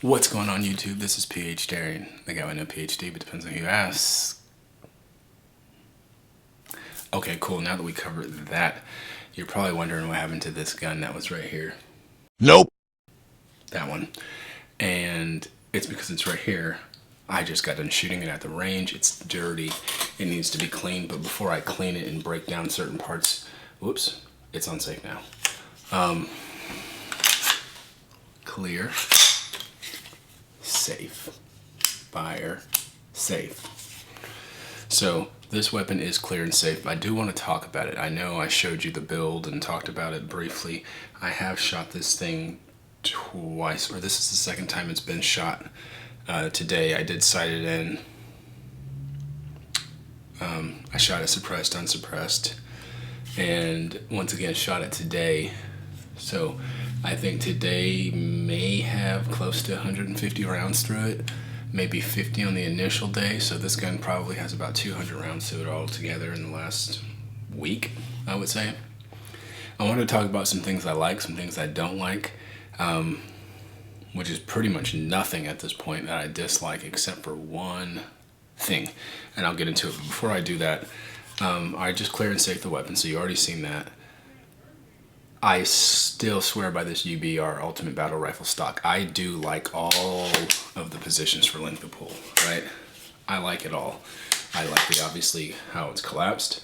What's going on YouTube? This is PH Darian. The guy with no PhD, but depends on who you ask. Okay, cool. Now that we covered that, you're probably wondering what happened to this gun that was right here. Nope. That one. And it's because it's right here. I just got done shooting it at the range. It's dirty. It needs to be cleaned. But before I clean it and break down certain parts, whoops, it's unsafe now. Clear. Safe. Fire. Safe. So this weapon is clear and safe. I do want to talk about it. I know I showed you the build and talked about it briefly. I have shot this thing twice, or this is the second time it's been shot. Today I did sight it in. I shot it suppressed, unsuppressed, and once again shot it today. So I think today may have close to 150 rounds through it, maybe 50 on the initial day. So this gun probably has about 200 rounds to it all together in the last week, I would say. I wanted to talk about some things I like, some things I don't like, which is pretty much nothing at this point that I dislike except for one thing, and I'll get into it. But before I do that, I just clear and safe the weapon, so you already seen that. I still swear by this UBR Ultimate Battle Rifle stock. I do like all of the positions for length of pull, right? I like it all. I like the, obviously, how it's collapsed.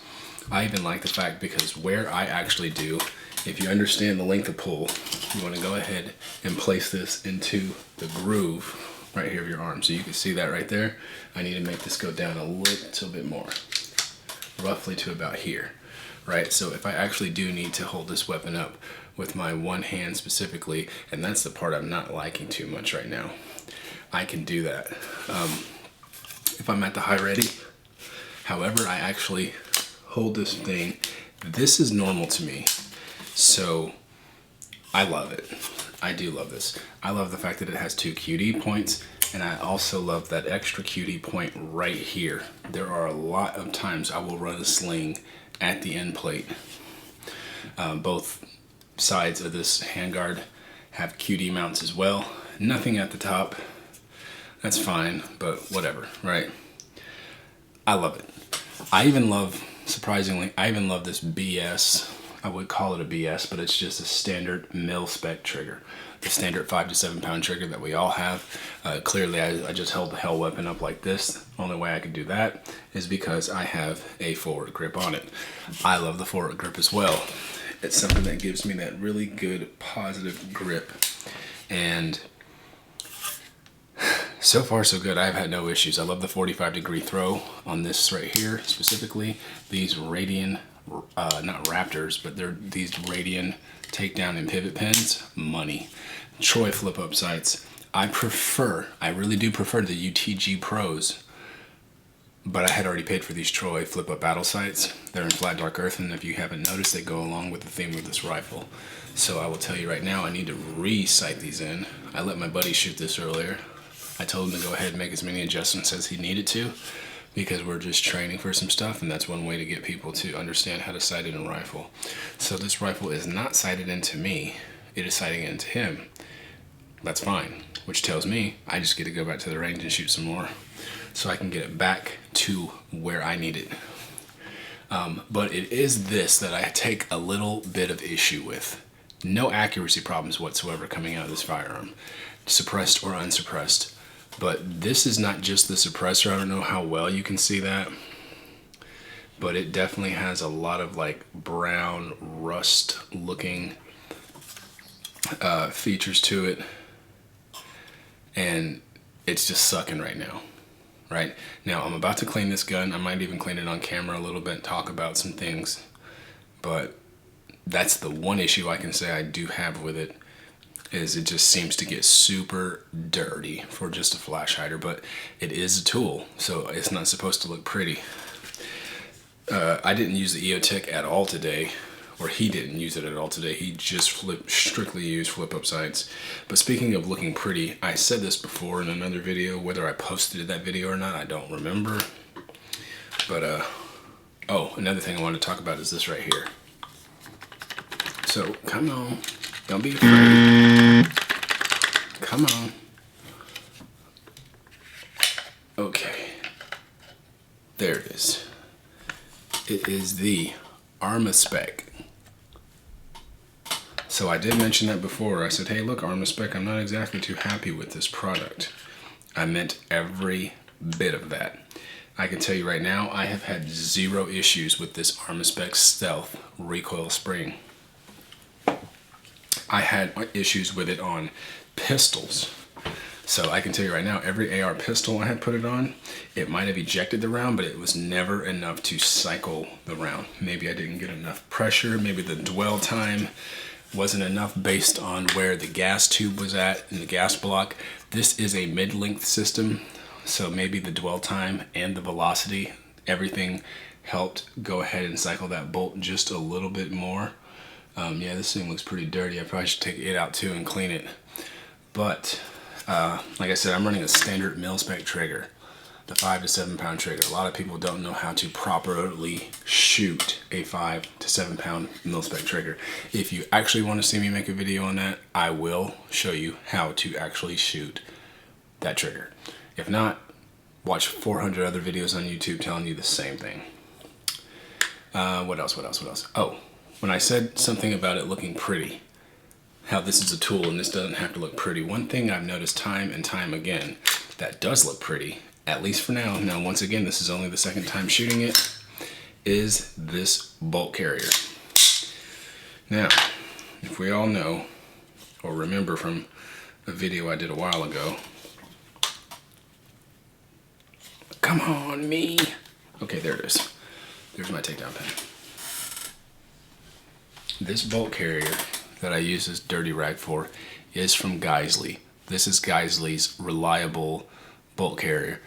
I even like the fact because where I actually do, if you understand the length of pull, you want to go ahead and place this into the groove right here of your arm. So you can see that right there. I need to make this go down a little bit more, roughly to about here. Right, so if I actually do need to hold this weapon up with my one hand specifically, and that's the part I'm not liking too much right now, I can do that. If I'm at the high ready, however, I actually hold this thing. This is normal to me, so I love it. I do love this. I love the fact that it has two QD points, and I also love that extra QD point right here. There are a lot of times I will run a sling at the end plate. Both sides of this handguard have QD mounts as well. Nothing at the top. That's fine, but whatever, right? I love it. I even love, surprisingly, I even love this BS. I would call it a BS, but it's just a standard MilSpec trigger. The standard 5 to 7 pound trigger that we all have. Clearly, I just held the hell weapon up like this. Only way I could do that is because I have a forward grip on it. I love the forward grip as well. It's something that gives me that really good positive grip. And so far so good. I've had no issues. I love the 45-degree throw on this right here specifically. These Radian, not Raptors, but they're these Radian takedown and pivot pins, money. Troy flip up sights. I really do prefer the UTG Pros, but I had already paid for these Troy flip up battle sights. They're in flat dark earth, and if you haven't noticed, they go along with the theme of this rifle. So I will tell you right now, I need to re-sight these in. I let my buddy shoot this earlier. I told him to go ahead and make as many adjustments as he needed to, because we're just training for some stuff, and that's one way to get people to understand how to sight in a rifle. So this rifle is not sighted into me, it is sighting into him. That's fine, which tells me I just get to go back to the range and shoot some more so I can get it back to where I need it. But it is this that I take a little bit of issue with. No accuracy problems whatsoever coming out of this firearm, suppressed or unsuppressed. But this is not just the suppressor. I don't know how well you can see that, but it definitely has a lot of like brown rust looking features to it, and it's just sucking right now. Right now I'm about to clean this gun. I might even clean it on camera a little bit, talk about some things, but that's the one issue I can say I do have with it, is it just seems to get super dirty for just a flash hider. But it is a tool, so it's not supposed to look pretty. I didn't use the EOTech at all today, or he didn't use it at all today. He just strictly used flip up sights. But speaking of looking pretty, I said this before in another video. Whether I posted that video or not, I don't remember. But oh, another thing I want to talk about is this right here. So come on, don't be afraid. Come on. There it is. It is the Armaspec. So I did mention that before. I said, hey, look, Armaspec, I'm not exactly too happy with this product. I meant every bit of that. I can tell you right now, I have had 0 issues with this Armaspec Stealth recoil spring. I had issues with it on pistols. So I can tell you right now, every AR pistol I had put it on, it might have ejected the round, but it was never enough to cycle the round. Maybe I didn't get enough pressure, maybe the dwell time wasn't enough based on where the gas tube was at in the gas block. This is a mid-length system, so maybe the dwell time and the velocity, everything helped go ahead and cycle that bolt just a little bit more. Yeah, this thing looks pretty dirty. I probably should take it out too and clean it. But like I said, I'm running a standard MilSpec trigger, the 5 to 7 pound trigger. A lot of people don't know how to properly shoot a 5 to 7 pound MilSpec trigger. If you actually want to see me make a video on that, I will show you how to actually shoot that trigger. If not, watch 400 other videos on YouTube telling you the same thing. What else? Oh, when I said something about it looking pretty, how this is a tool and this doesn't have to look pretty. One thing I've noticed time and time again that does look pretty, at least for now, once again, this is only the second time shooting it, is this bolt carrier. Now, if we all know or remember from a video I did a while ago, come on me. Okay, there it is. There's my takedown pin. This bolt carrier that I use this dirty rag for is from Geissele. This is Geissele's reliable bolt carrier.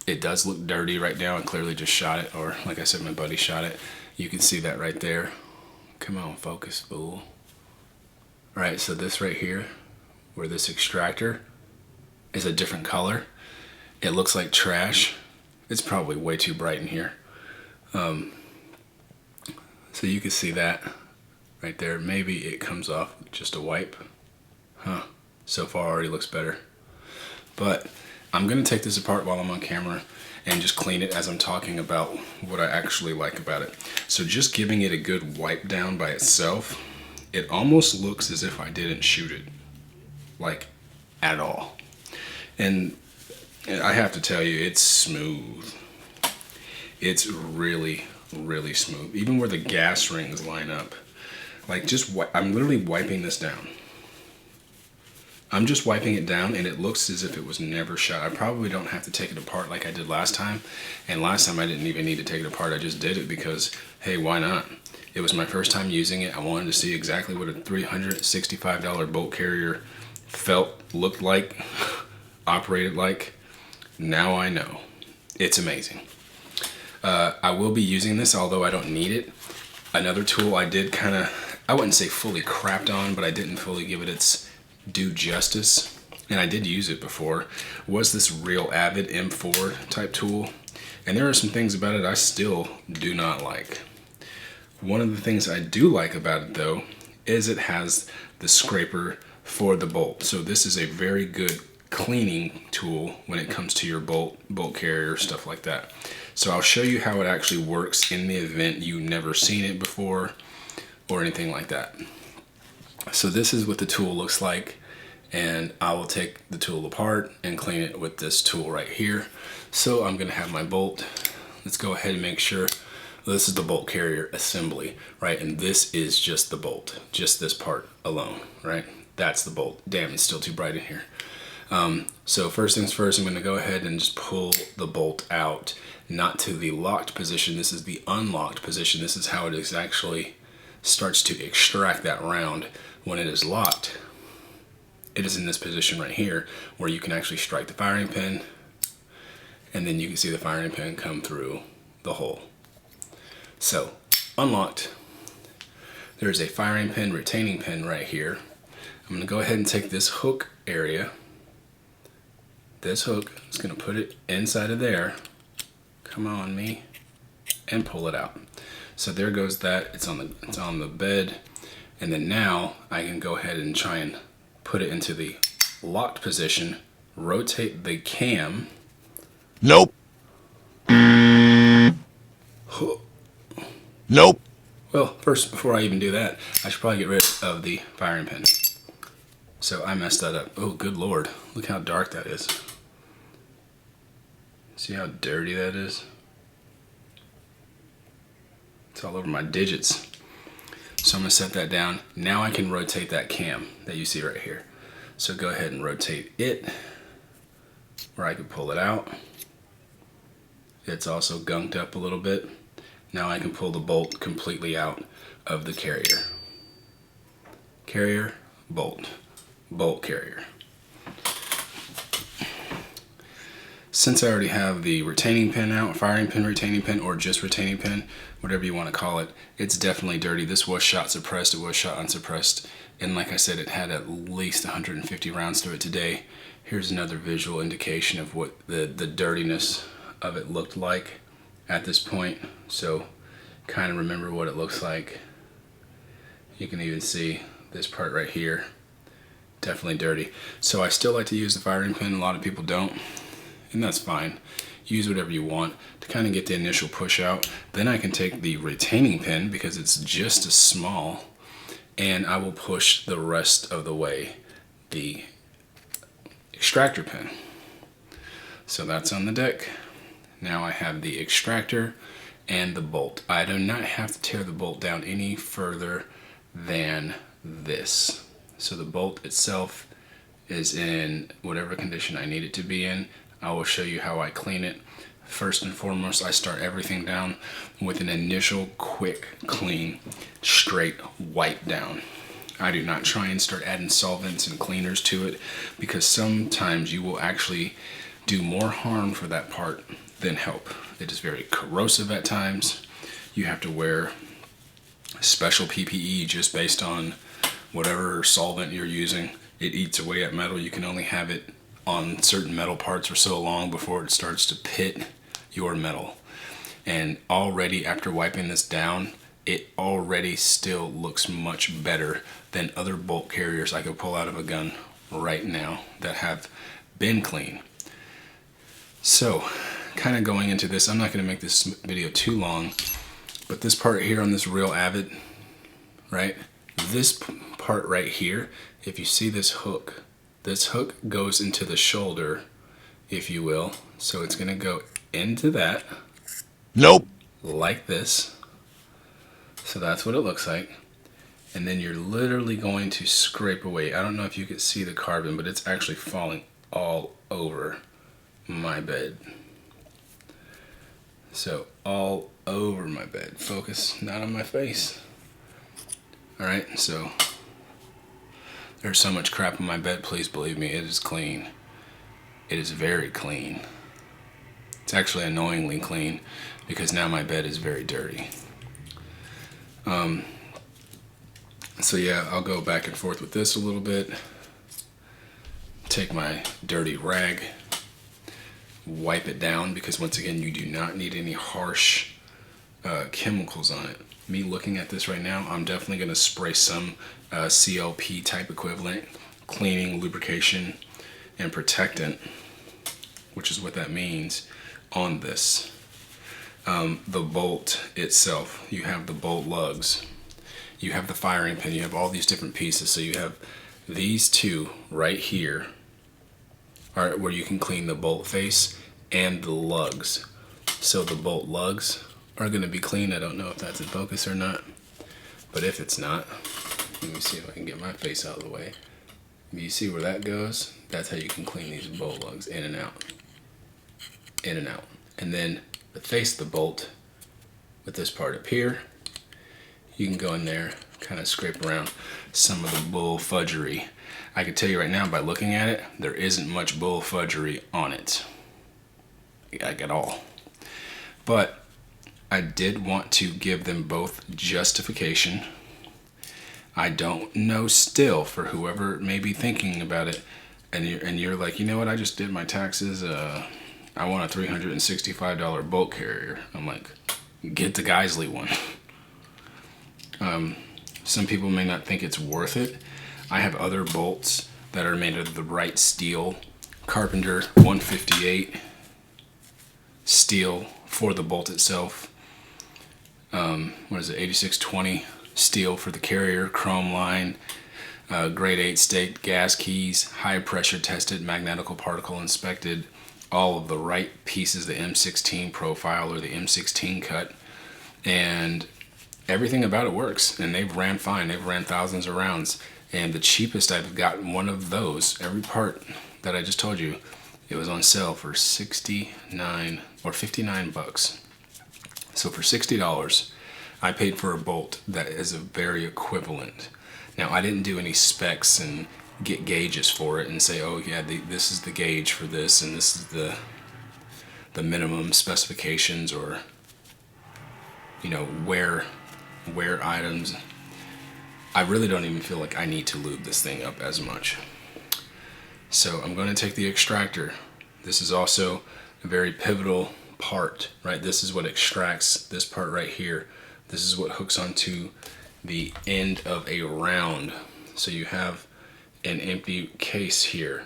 It does look dirty right now. I clearly just shot it, or like I said, my buddy shot it. You can see that right there. Come on, focus, fool. All right, so this right here, where this extractor is a different color, it looks like trash. It's probably way too bright in here. So you can see that right there. Maybe it comes off with just a wipe. So far already looks better. But I'm gonna take this apart while I'm on camera and just clean it as I'm talking about what I actually like about it. So just giving it a good wipe down by itself, it almost looks as if I didn't shoot it, like at all. And I have to tell you, it's smooth. It's really, really smooth. Even where the gas rings line up. Like I'm literally wiping this down. I'm just wiping it down and it looks as if it was never shot. I probably don't have to take it apart like I did last time. And last time I didn't even need to take it apart. I just did it because, hey, why not? It was my first time using it. I wanted to see exactly what a $365 bolt carrier looked like, operated like. Now I know. It's amazing. I will be using this, although I don't need it. Another tool I did I wouldn't say fully crapped on, but I didn't fully give it its due justice, and I did use it before, was this real Avid M4 type tool. And there are some things about it I still do not like. One of the things I do like about it though, is it has the scraper for the bolt. So this is a very good cleaning tool when it comes to your bolt carrier, stuff like that. So I'll show you how it actually works in the event you've never seen it before or anything like that. So this is what the tool looks like, and I will take the tool apart and clean it with this tool right here. So I'm gonna have my bolt. Let's go ahead and make sure this is the bolt carrier assembly, right? And this is just the bolt, just this part alone, right? That's the bolt. Damn, it's still too bright in here. So first things first, I'm gonna go ahead and just pull the bolt out, not to the locked position. This is the unlocked position. This is how it is actually starts to extract that round. When it is locked, it is in this position right here where you can actually strike the firing pin, and then you can see the firing pin come through the hole. So unlocked, there's a firing pin, retaining pin right here. I'm gonna go ahead and take this hook area, this hook, I'm just gonna put it inside of there, come on me, and pull it out. So there goes that, it's on the bed. And then now I can go ahead and try and put it into the locked position, rotate the cam. Nope. Nope. Well, first, before I even do that, I should probably get rid of the firing pin. So I messed that up. Oh, good Lord. Look how dark that is. See how dirty that is? It's all over my digits. So I'm gonna set that down. Now I can rotate that cam that you see right here. So go ahead and rotate it, where I can pull it out. It's also gunked up a little bit. Now I can pull the bolt completely out of the carrier. Carrier, bolt, bolt carrier. Since I already have the retaining pin out, firing pin, retaining pin, or just retaining pin, whatever you want to call it, it's definitely dirty. This was shot suppressed, it was shot unsuppressed, and like I said, it had at least 150 rounds through it today. Here's another visual indication of what the dirtiness of it looked like at this point. So kind of remember what it looks like. You can even see this part right here, definitely dirty. So I still like to use the firing pin. A lot of people don't, and that's fine. Use whatever you want to kind of get the initial push out. Then I can take the retaining pin, because it's just as small, and I will push the rest of the way the extractor pin. So that's on the deck. Now I have the extractor and the bolt. I do not have to tear the bolt down any further than this. So the bolt itself is in whatever condition I need it to be in. I will show you how I clean it. First and foremost, I start everything down with an initial quick clean, straight wipe down. I do not try and start adding solvents and cleaners to it, because sometimes you will actually do more harm for that part than help. It is very corrosive at times. You have to wear special PPE just based on whatever solvent you're using. It eats away at metal. You can only have it on certain metal parts for so long before it starts to pit your metal. And already after wiping this down, it already still looks much better than other bolt carriers I could pull out of a gun right now that have been clean. So kind of going into this, I'm not going to make this video too long, but this part here on this real Avid, right? This part right here, if you see this hook goes into the shoulder, if you will. So it's going to go into that. Nope. Like this. So that's what it looks like. And then you're literally going to scrape away. I don't know if you can see the carbon, but it's actually falling all over my bed. So all over my bed. Focus, not on my face. Alright, so there's so much crap on my bed, please believe me, it is clean. It is very clean. It's actually annoyingly clean, because now my bed is very dirty. So yeah, I'll go back and forth with this a little bit. Take my dirty rag, wipe it down, because once again, you do not need any harsh chemicals on it. Me looking at this right now, I'm definitely going to spray some CLP type equivalent, cleaning, lubrication, and protectant, which is what that means, on this. The bolt itself, you have the bolt lugs, you have the firing pin, you have all these different pieces. So you have these two right here, where you can clean the bolt face and the lugs. So the bolt lugs are going to be clean. I don't know if that's in focus or not, but if it's not, let me see if I can get my face out of the way. You see where that goes? That's how you can clean these bolt lugs in and out. In and out. And then the face of the bolt, with this part up here, you can go in there, kind of scrape around some of the bull fudgery. I can tell you right now, by looking at it, there isn't much bull fudgery on it, like at all. But I did want to give them both justification. I don't know still, for whoever may be thinking about it, and you're like, you know what, I just did my taxes, I want a $365 bolt carrier. I'm like, get the Geissele one. Some people may not think it's worth it. I have other bolts that are made of the right steel, Carpenter 158 steel for the bolt itself. what is it, 8620 steel for the carrier, chrome line, grade 8 state gas keys, high pressure tested, magnetical particle inspected, all of the right pieces, the M16 profile or the M16 cut, and everything about it works. And they've ran fine. They've ran thousands of rounds. And the cheapest I've gotten one of those, every part that I just told you, it was on sale for 69 or 59 bucks. So for $60, I paid for a bolt that is a very equivalent. Now, I didn't do any specs and get gauges for it and say, oh yeah, this is the gauge for this and this is the minimum specifications, or you know, wear items. I really don't even feel like I need to lube this thing up as much. So I'm going to take the extractor. This is also a very pivotal part, right? This is what extracts this part right here. This is what hooks onto the end of a round. So you have an empty case here.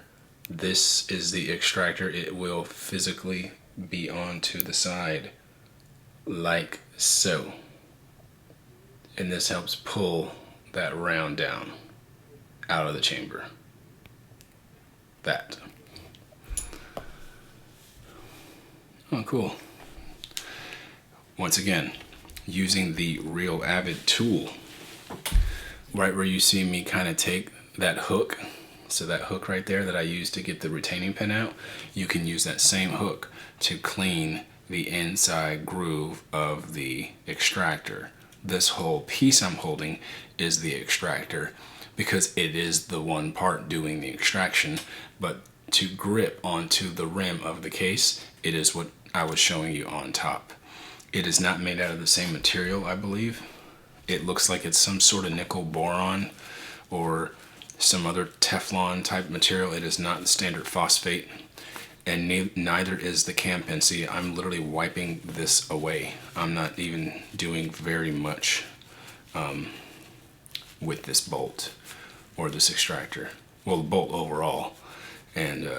This is the extractor. It will physically be onto the side like so. And this helps pull that round down out of the chamber. That. Oh, cool. Once again, using the real Avid tool, right where you see me kind of take that hook, so that hook right there that I used to get the retaining pin out, you can use that same hook to clean the inside groove of the extractor. This whole piece I'm holding is the extractor because it is the one part doing the extraction, but to grip onto the rim of the case, it is what I was showing you on top. It is not made out of the same material, I believe. It looks like it's some sort of nickel boron or some other Teflon type material. It is not the standard phosphate, and neither is the cam pin. See, I'm literally wiping this away. I'm not even doing very much with this bolt or this extractor. Well, the bolt overall, and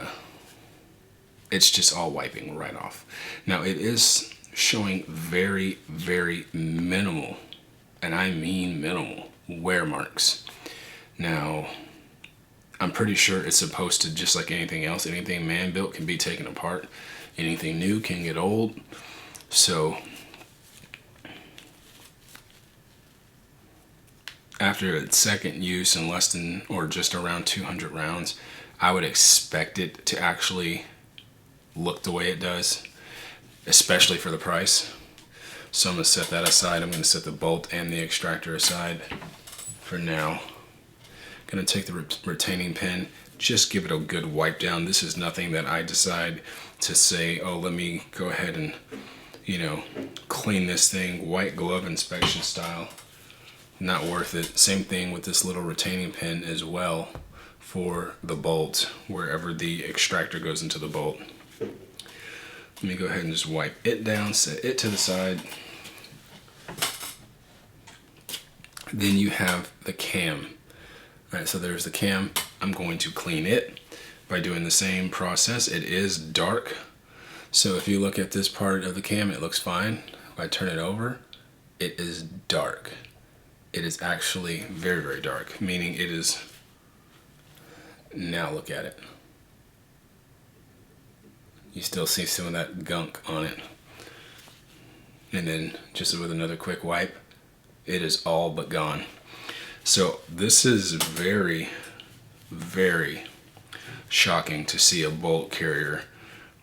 it's just all wiping right off. Now it is showing very, very minimal, and I mean minimal, wear marks. Now, I'm pretty sure it's supposed to, just like anything else, anything man-built can be taken apart. Anything new can get old. So, after its second use in less than, or just around 200 rounds, I would expect it to actually look the way it does, especially for the price. So I'm going to set that aside. I'm going to set the bolt and the extractor aside for now. Going to take the retaining pin, just give it a good wipe down. This is nothing that I decide to say, oh, let me go ahead and, you know, clean this thing white glove inspection style. Not worth it. Same thing with this little retaining pin as well for the bolt, wherever the extractor goes into the bolt. Let me go ahead and just wipe it down, set it to the side. Then you have the cam. All right, so there's the cam. I'm going to clean it by doing the same process. It is dark, so if you look at this part of the cam, it looks fine. If I turn it over, it is dark. It is actually very, very dark, meaning it is, now look at it. You still see some of that gunk on it. And then just with another quick wipe, it is all but gone. So this is very, very shocking to see a bolt carrier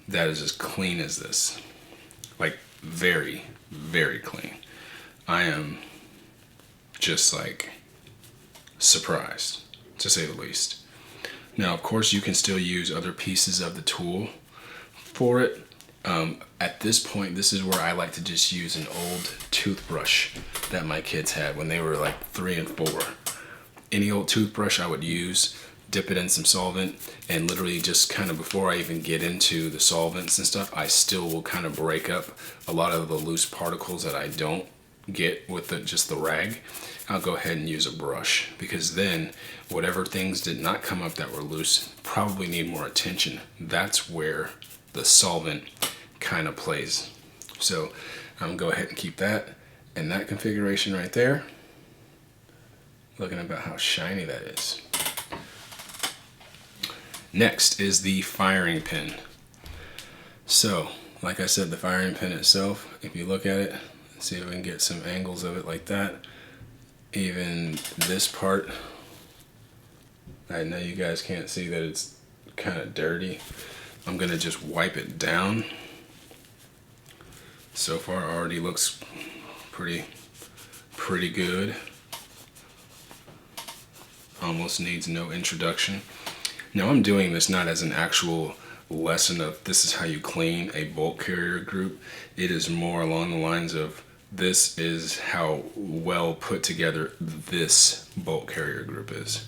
that is as clean as this. Like very, very clean. I am just like surprised, to say the least. Now, of course, you can still use other pieces of the tool for it. At this point, this is where I like to just use an old toothbrush that my kids had when they were like 3 and 4. Any old toothbrush I would use, dip it in some solvent, and literally just kind of before I even get into the solvents and stuff, I still will kind of break up a lot of the loose particles that I don't get with just the rag. I'll go ahead and use a brush, because then whatever things did not come up that were loose probably need more attention. That's where the solvent kind of plays. So I'm gonna go ahead and keep that, And that configuration right there, looking about how shiny that is. Next is the firing pin. So, like I said, the firing pin itself, if you look at it, see if we can get some angles of it like that. Even this part, I know you guys can't see that it's kind of dirty. I'm gonna just wipe it down. So far already looks pretty good. Almost needs no introduction. Now I'm doing this not as an actual lesson of this is how you clean a bolt carrier group. It is more along the lines of this is how well put together this bolt carrier group is.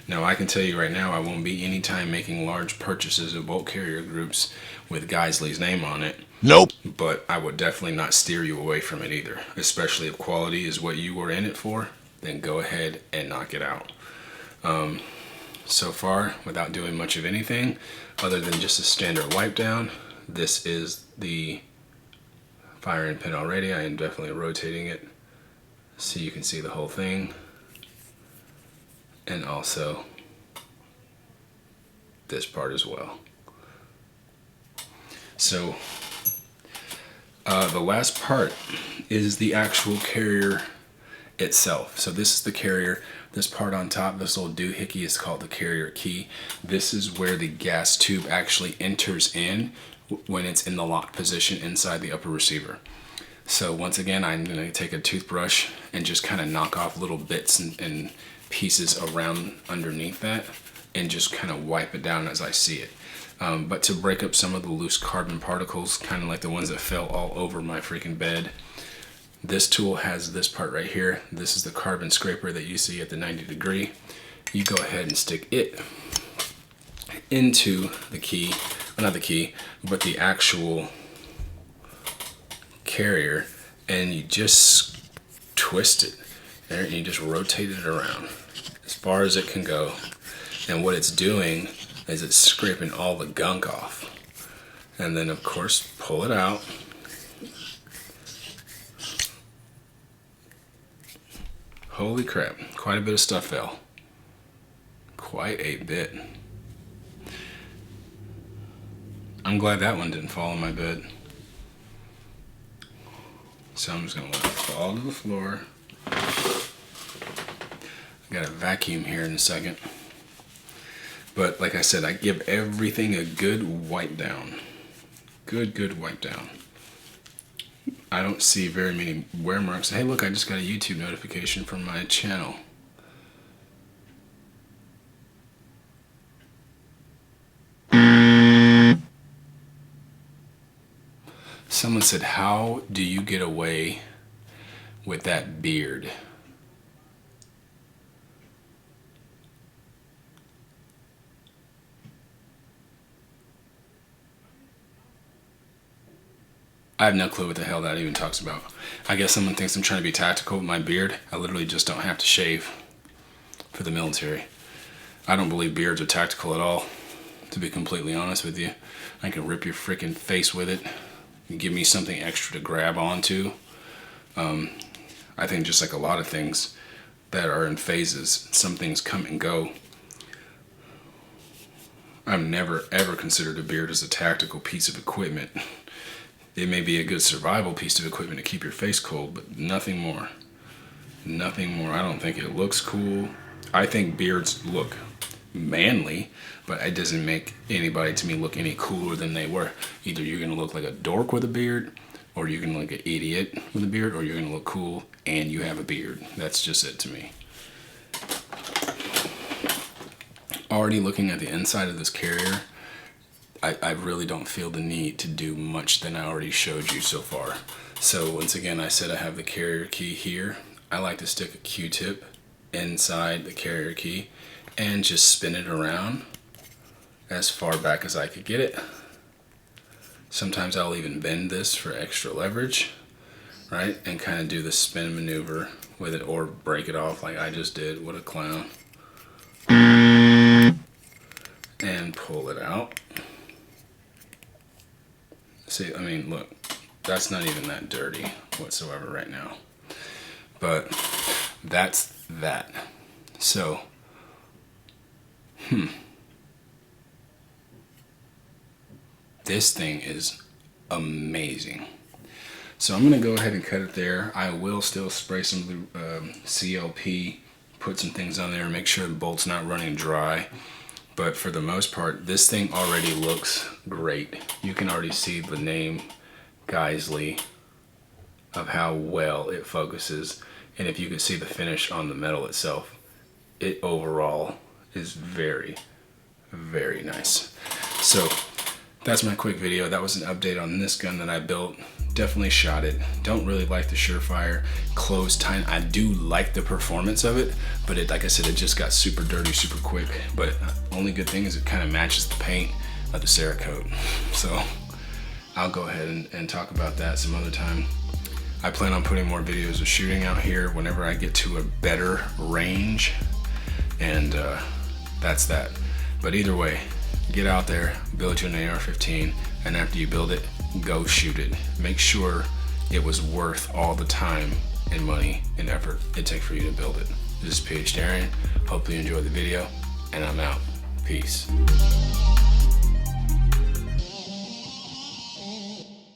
Now I can tell you right now I won't be anytime making large purchases of bolt carrier groups with Geissele's name on it. Nope. But I would definitely not steer you away from it either, especially if quality is what you were in it for, then go ahead and knock it out. So far, without doing much of anything other than just a standard wipe down, this is the firing pin already. I am definitely rotating it so you can see the whole thing, and also this part as well. So the last part is the actual carrier itself. So this is the carrier. This part on top, this little doohickey, is called the carrier key. This is where the gas tube actually enters in when it's in the locked position inside the upper receiver. So once again, I'm going to take a toothbrush and just kind of knock off little bits and pieces around underneath that and just kind of wipe it down as I see it. But to break up some of the loose carbon particles, kind of like the ones that fell all over my freaking bed, this tool has this part right here. This is the carbon scraper that you see at the 90 degree. You go ahead and stick it into the key, not the key, but the actual carrier, and you just twist it there and you just rotate it around as far as it can go. And what it's doing is it's scraping all the gunk off. And then of course pull it out. Holy crap, quite a bit of stuff fell. Quite a bit. I'm glad that one didn't fall on my bed. So I'm just gonna let it fall to the floor. I got a vacuum here in a second. But like I said, I give everything a good wipe down. Good wipe down. I don't see very many wear marks. Hey look, I just got a YouTube notification from my channel. Someone said, how do you get away with that beard? I have no clue what the hell that even talks about. I guess someone thinks I'm trying to be tactical with my beard. I literally just don't have to shave for the military. I don't believe beards are tactical at all, to be completely honest with you. I can rip your freaking face with it. You give me something extra to grab onto. I think just like a lot of things that are in phases, some things come and go. I've never ever considered a beard as a tactical piece of equipment. It may be a good survival piece of equipment to keep your face cold, but nothing more. Nothing more. I don't think it looks cool. I think beards look manly, but it doesn't make anybody to me look any cooler than they were. Either you're going to look like a dork with a beard, or you're going to look like an idiot with a beard, or you're going to look cool and you have a beard. That's just it to me. Already looking at the inside of this carrier, I really don't feel the need to do much than I already showed you so far. So once again, I said I have the carrier key here. I like to stick a Q-tip inside the carrier key and just spin it around as far back as I could get it. Sometimes I'll even bend this for extra leverage, right? And kind of do the spin maneuver with it, or break it off like I just did. What a clown. And pull it out. See, I mean, look, that's not even that dirty whatsoever right now. But that's that. So, this thing is amazing. So I'm gonna go ahead and cut it there. I will still spray some CLP, put some things on there and make sure the bolt's not running dry. But for the most part, this thing already looks great. You can already see the name Geissele of how well it focuses. And if you can see the finish on the metal itself, it overall is very, very nice. So that's my quick video. That was an update on this gun that I built. Definitely shot it. Don't really like the Surefire Closed tine. I do like the performance of it, but it, like I said, it just got super dirty super quick. But only good thing is it kind of matches the paint of the Cerakote. So I'll go ahead and talk about that some other time. I plan on putting more videos of shooting out here whenever I get to a better range, and that's that. But either way, get out there, build you an AR-15, and after you build it, go shoot it. Make sure it was worth all the time and money and effort it takes for you to build it. This is PH Darian. Hopefully you enjoyed the video, and I'm out. Peace.